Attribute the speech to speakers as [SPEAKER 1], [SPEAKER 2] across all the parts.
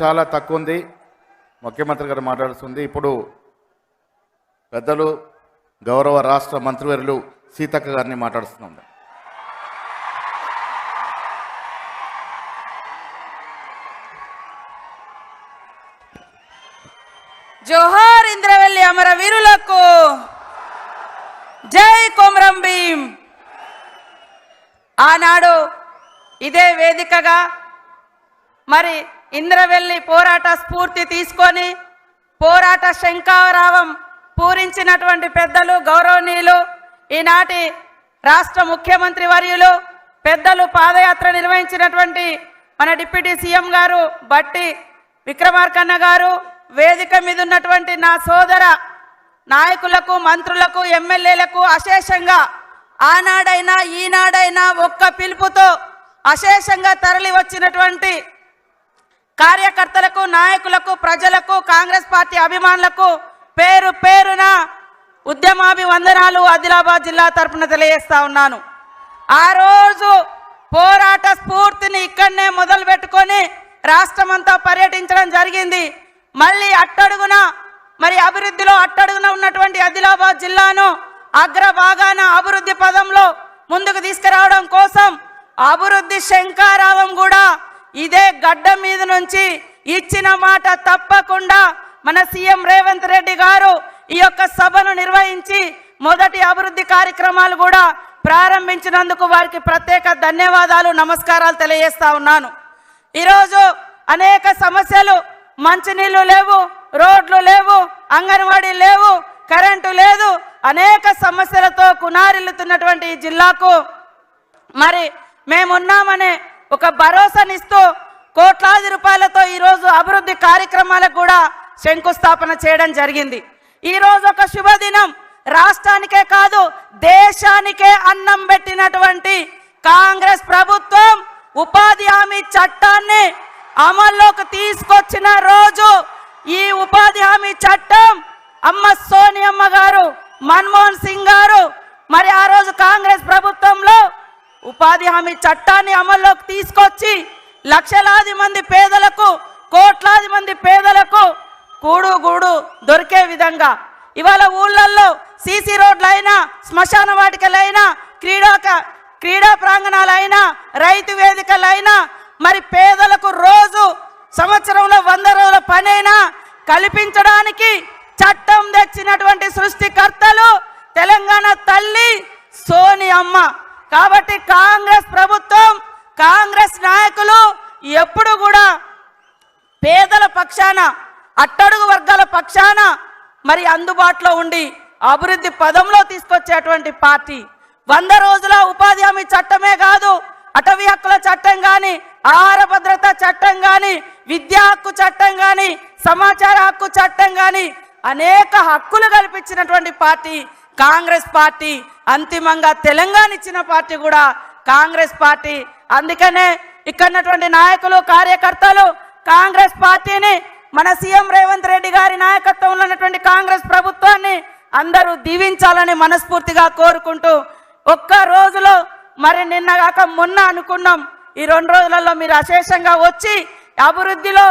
[SPEAKER 1] చాలా తక్కువ ఉంది. ముఖ్యమంత్రి గారు మాట్లాడుతుంది. ఇప్పుడు పెద్దలు గౌరవ రాష్ట్ర మంత్రివర్యులు సీతక్క గారిని మాట్లాడుతున్నాం.
[SPEAKER 2] జోహార్ ఇంద్రవెల్లి అమరవీరులకు, జై కొమరం భీం. ఆనాడు ఇదే వేదికగా మరి ఇంద్రవెల్లి పోరాట స్ఫూర్తి తీసుకొని పోరాట శంఖారావం పూరించినటువంటి పెద్దలు గౌరవనీయులు ఈనాటి రాష్ట్ర ముఖ్యమంత్రి వర్యులు పెద్దలు పాదయాత్ర నిర్వహించినటువంటి మన డిప్యూటీ సీఎం గారు బట్టి విక్రమార్కన్న గారు, వేదిక మీద ఉన్నటువంటి నా సోదర నాయకులకు, మంత్రులకు, ఎమ్మెల్యేలకు అశేషంగా ఆనాడైనా ఈనాడైనా ఒక్క పిలుపుతో అశేషంగా తరలి వచ్చినటువంటి కార్యకర్తలకు, నాయకులకు, ప్రజలకు, కాంగ్రెస్ పార్టీ అభిమానులకు పేరు పేరున ఉద్యమాభివందనాలు ఆదిలాబాద్ జిల్లా తరఫున తెలియజేస్తా ఉన్నాను. ఆ రోజు పోరాట స్ఫూర్తిని ఇక్కడనే మొదలు పెట్టుకొని రాష్ట్రమంతా పర్యటించడం జరిగింది. మళ్ళీ అట్టడుగున మరి అభివృద్ధిలో అట్టడుగున ఉన్నటువంటి ఆదిలాబాద్ జిల్లాను అగ్రభాగాన అభివృద్ధి పదంలో ముందుకు తీసుకురావడం కోసం అభివృద్ధి శంఖారావం కూడా ఇదే గడ్డ మీద నుంచి ఇచ్చిన మాట తప్పకుండా మన సీఎం రేవంత్ రెడ్డి గారు ఈ యొక్క సభను నిర్వహించి మొదటి అభివృద్ధి కార్యక్రమాలు కూడా ప్రారంభించినందుకు వారికి ప్రత్యేక ధన్యవాదాలు, నమస్కారాలు తెలియజేస్తా ఉన్నాను. ఈరోజు అనేక సమస్యలు, మంచినీళ్లు లేవు, రోడ్లు లేవు, అంగన్వాడీ లేవు, కరెంటు లేదు, అనేక సమస్యలతో కునారిల్లుతున్నటువంటి ఈ జిల్లాకు మరి మేమున్నామనే ఒక భరోసానిస్తూ కోట్లాది రూపాయలతో ఈరోజు అభివృద్ధి కార్యక్రమాలకు కూడా శంకుస్థాపన చేయడం జరిగింది. ఈరోజు ఒక శుభదినం, రాష్ట్రానికే కాదు దేశానికే అన్నం పెట్టినటువంటి కాంగ్రెస్ ప్రభుత్వం ఉపాధి హామీ చట్టాన్ని అమల్లోకి తీసుకొచ్చిన రోజు. ఈ ఉపాధి హామీ చట్టం అమ్మ సోనియమ్మ గారు, మన్మోహన్ సింగ్ గారు మరి ఆ రోజు కాంగ్రెస్ ప్రభుత్వంలో ఉపాధి హామీ చట్టాన్ని అమల్లోకి తీసుకొచ్చి లక్షలాది మంది పేదలకు, కోట్లాది మంది పేదలకు కూడు గూడు దొరికే విధంగా ఇవాళ ఊళ్ళల్లో సీసీ రోడ్లైనా, శ్మశాన వాటికలైనా, క్రీడా ప్రాంగణాలైనా, రైతు వేదికలైనా మరి పేదలకు రోజు సంవత్సరంలో 100 రోజుల పనైనా కల్పించడానికి చట్టం తెచ్చినటువంటి సృష్టికర్తలు తెలంగాణ తల్లి సోనియమ్మ. కాబట్టి కాంగ్రెస్ ప్రభుత్వం, కాంగ్రెస్ నాయకులు ఎప్పుడు కూడా పేదల పక్షాన, అట్టడుగు వర్గాల పక్షాన మరి అందుబాటులో ఉండి అభివృద్ధి పదంలో తీసుకొచ్చేటువంటి పార్టీ. 100 రోజుల ఉపాధి హామీ చట్టమే కాదు, అటవీ హక్కుల చట్టం కానీ, ఆహార భద్రత చట్టం కానీ, విద్యా హక్కు చట్టం కానీ, సమాచార హక్కు చట్టం కానీ అనేక హక్కులు కల్పించినటువంటి పార్టీ కాంగ్రెస్ పార్టీ. అంతిమంగా తెలంగాణ ఇచ్చిన పార్టీ కూడా కాంగ్రెస్ పార్టీ. అందుకనే ఇక్కడున్నటువంటి నాయకులు, కార్యకర్తలు కాంగ్రెస్ పార్టీని, మన సీఎం రేవంత్ రెడ్డి గారి నాయకత్వంలో ఉన్నటువంటి కాంగ్రెస్ ప్రభుత్వాన్ని అందరూ దీవించాలని మనస్ఫూర్తిగా కోరుకుంటూ, ఒక్క రోజులో మరి నిన్న కాక మొన్న అనుకున్నాం, ఈ 2 రోజులలో మీరు అశేషంగా వచ్చి అభివృద్ధిలో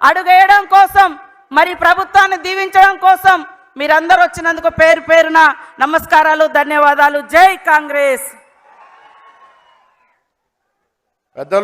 [SPEAKER 2] అడుగేయడం కోసం, మరి ప్రభుత్వాన్ని దీవించడం కోసం మీరందరూ వచ్చినందుకు పేరు పేరున నమస్కారాలు, ధన్యవాదాలు. జై కాంగ్రెస్.
[SPEAKER 1] పెద్దలు